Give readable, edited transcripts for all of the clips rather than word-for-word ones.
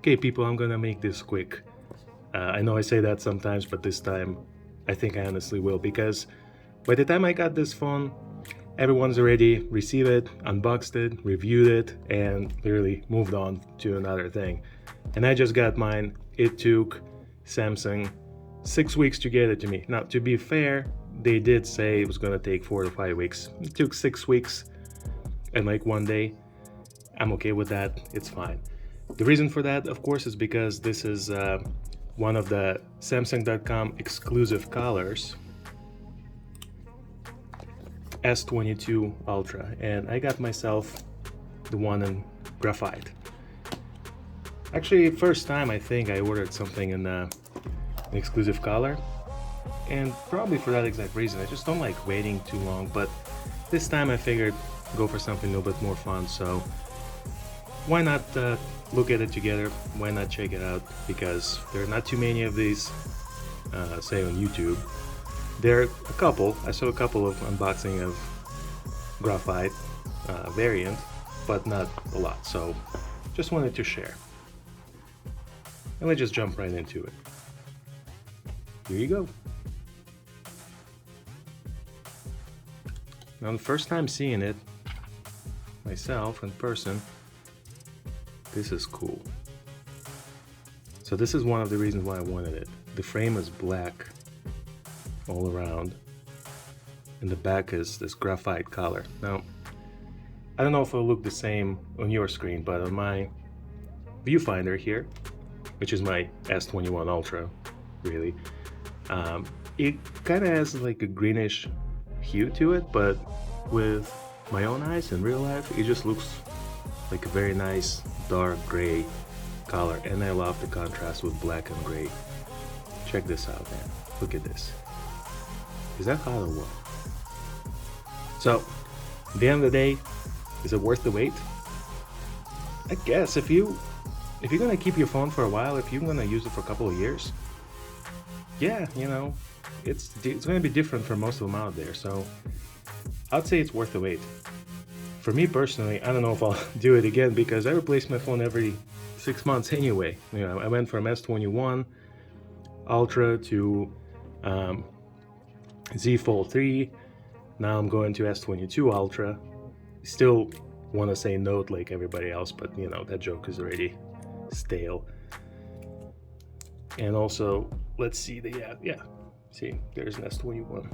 Okay, people, I'm gonna make this quick. I know I say that sometimes, but this time I think I honestly will, because by the time I got this phone, everyone's already received it, unboxed it, reviewed it, and literally moved on to another thing. And I just got mine. It took Samsung 6 weeks to get it to me. Now, to be fair, they did say it was gonna take 4 to 5 weeks. It took 6 weeks and like one day. I'm okay with that, it's fine. The reason for that, of course, is because this is one of the Samsung.com exclusive colors, S22 Ultra, and I got myself the one in Graphite. Actually, first time I think I ordered something in an exclusive color, and probably for that exact reason. I just don't like waiting too long, but this time I figured go for something a little bit more fun, so why not look at it together, why not check it out, because there are not too many of these, say on YouTube. There are a couple, I saw a couple of unboxing of Graphite variant, but not a lot, so just wanted to share. And let's just jump right into it. Here you go. Now the first time seeing it myself in person, this is cool. So this is one of the reasons why I wanted it. The frame is black all around, and the back is this graphite color. Now, I don't know if it'll look the same on your screen, but on my viewfinder here, which is my S21 Ultra, really, it kind of has like a greenish hue to it, but with my own eyes in real life, it just looks like a very nice dark gray color, and I love the contrast with black and gray. Check this out, man. Look at this. Is that hot or what? So, at the end of the day, is it worth the wait? I guess if you're gonna keep your phone for a while, if you're gonna use it for a couple of years, yeah, you know, it's gonna be different for most of them out there. So, I'd say it's worth the wait. For me personally, I don't know if I'll do it again, because I replace my phone every 6 months anyway. You know, I went from S21 Ultra to Z Fold 3. Now I'm going to S22 Ultra. Still want to say Note like everybody else, but you know, that joke is already stale. And also, let's see the see, there's an S21.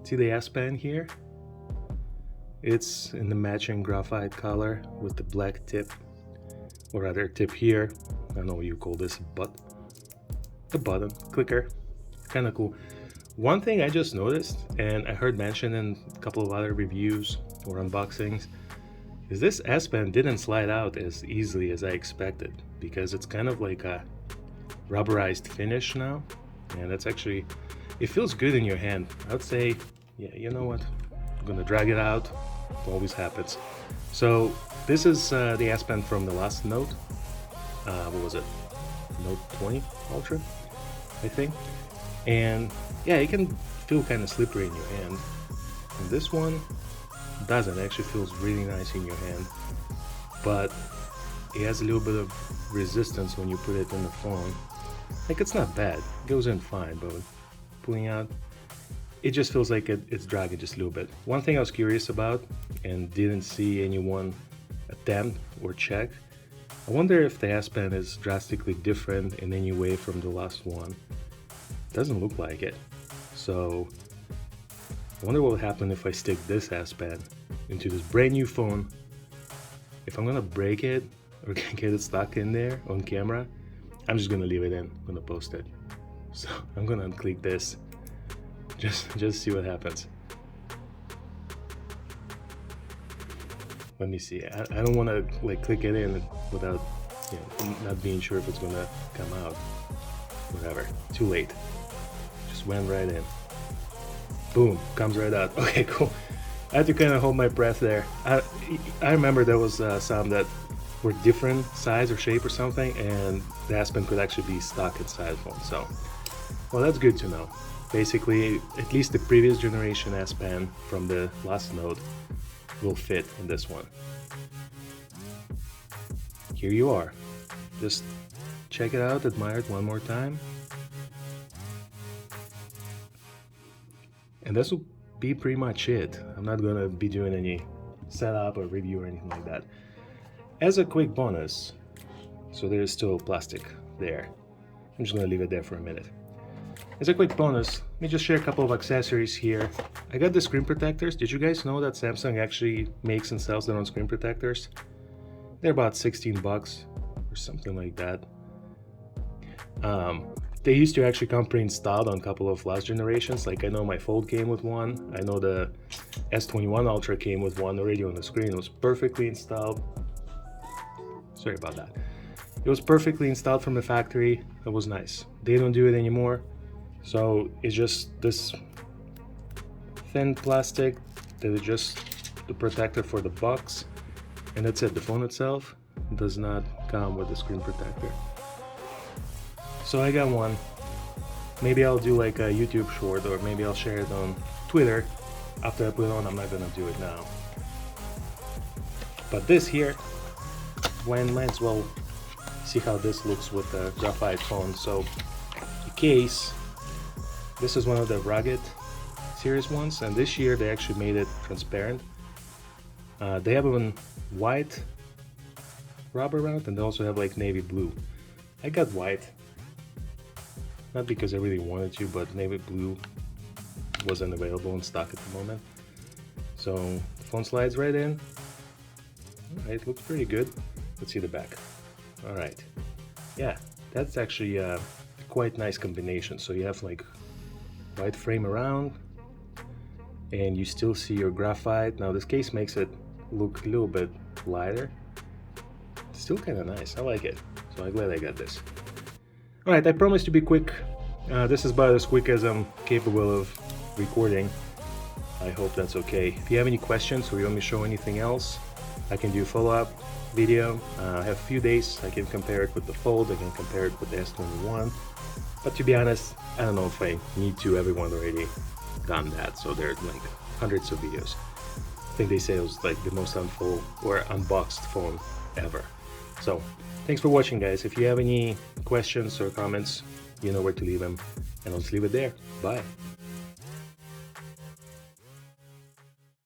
See the S Pen here? It's in the matching graphite color with the black tip, or rather tip here. I don't know what you call this, but the button clicker, kind of cool. One thing I just noticed, and I heard mentioned in a couple of other reviews or unboxings, is this S Pen didn't slide out as easily as I expected, because it's kind of like a rubberized finish now, and that's actually, it feels good in your hand. I would say, yeah, you know what? I'm gonna drag it out. It always happens. So this is the S Pen from the last Note. What was it? Note 20 Ultra, I think. And yeah, it can feel kind of slippery in your hand. And this one doesn't. It actually feels really nice in your hand. But it has a little bit of resistance when you put it in the phone. Like, it's not bad. It goes in fine, but pulling out, it just feels like it's dragging just a little bit. One thing I was curious about and didn't see anyone attempt or check, I wonder if the S Pen is drastically different in any way from the last one. Doesn't look like it. So I wonder what will happen if I stick this S Pen into this brand new phone. If I'm gonna break it or get it stuck in there on camera, I'm just gonna leave it in. I'm gonna post it. So I'm gonna unclick this. Just see what happens. Let me see. I don't want to like click it in without, you know, not being sure if it's gonna come out. Whatever. Too late. Just went right in. Boom. Comes right out. Okay, cool. I had to kind of hold my breath there. I remember there was some that were different size or shape or something, and the S Pen could actually be stuck inside the phone. So, well, that's good to know. Basically, at least the previous generation S Pen from the last Note will fit in this one. Here you are. Just check it out, admire it one more time. And this will be pretty much it. I'm not gonna be doing any setup or review or anything like that. As a quick bonus, so there's still plastic there. I'm just gonna leave it there for a minute. As a quick bonus, let me just share a couple of accessories here. I got the screen protectors. Did you guys know that Samsung actually makes and sells their own screen protectors? They're about 16 bucks or something like that. They used to actually come pre-installed on a couple of last generations. Like I know my Fold came with one. I know the S21 Ultra came with one already on the screen. It was perfectly installed. Sorry about that. It was perfectly installed from the factory. It was nice. They don't do it anymore. So it's just this thin plastic that is just the protector for the box. And that's it. The phone itself does not come with the screen protector. So I got one. Maybe I'll do like a YouTube short, or maybe I'll share it on Twitter after I put it on. I'm not gonna do it now. But this here, might as well see how this looks with the Graphite phone. So the case, this is one of the rugged series ones, and this year they actually made it transparent. They have one white rubber around, and they also have like navy blue. I got white. Not because I really wanted to, but navy blue wasn't available in stock at the moment. So the phone slides right in. Alright, looks pretty good. Let's see the back. Alright. Yeah, that's actually a quite nice combination. So you have like white frame around, and you still see your graphite. Now this case makes it look a little bit lighter. Still kind of nice. I like it. So I'm glad I got this. Alright, I promise to be quick. This is about as quick as I'm capable of recording. I hope that's okay. If you have any questions or you want me to show anything else, I can do a follow-up video. I have a few days. I can compare it with the Fold, I can compare it with the S21. But to be honest, I don't know if I need to. Everyone already done that, so there's like hundreds of videos. I think they say it was like the most unboxed phone ever. So thanks for watching, guys. If you have any questions or comments, you know where to leave them, and I'll just leave it there. Bye.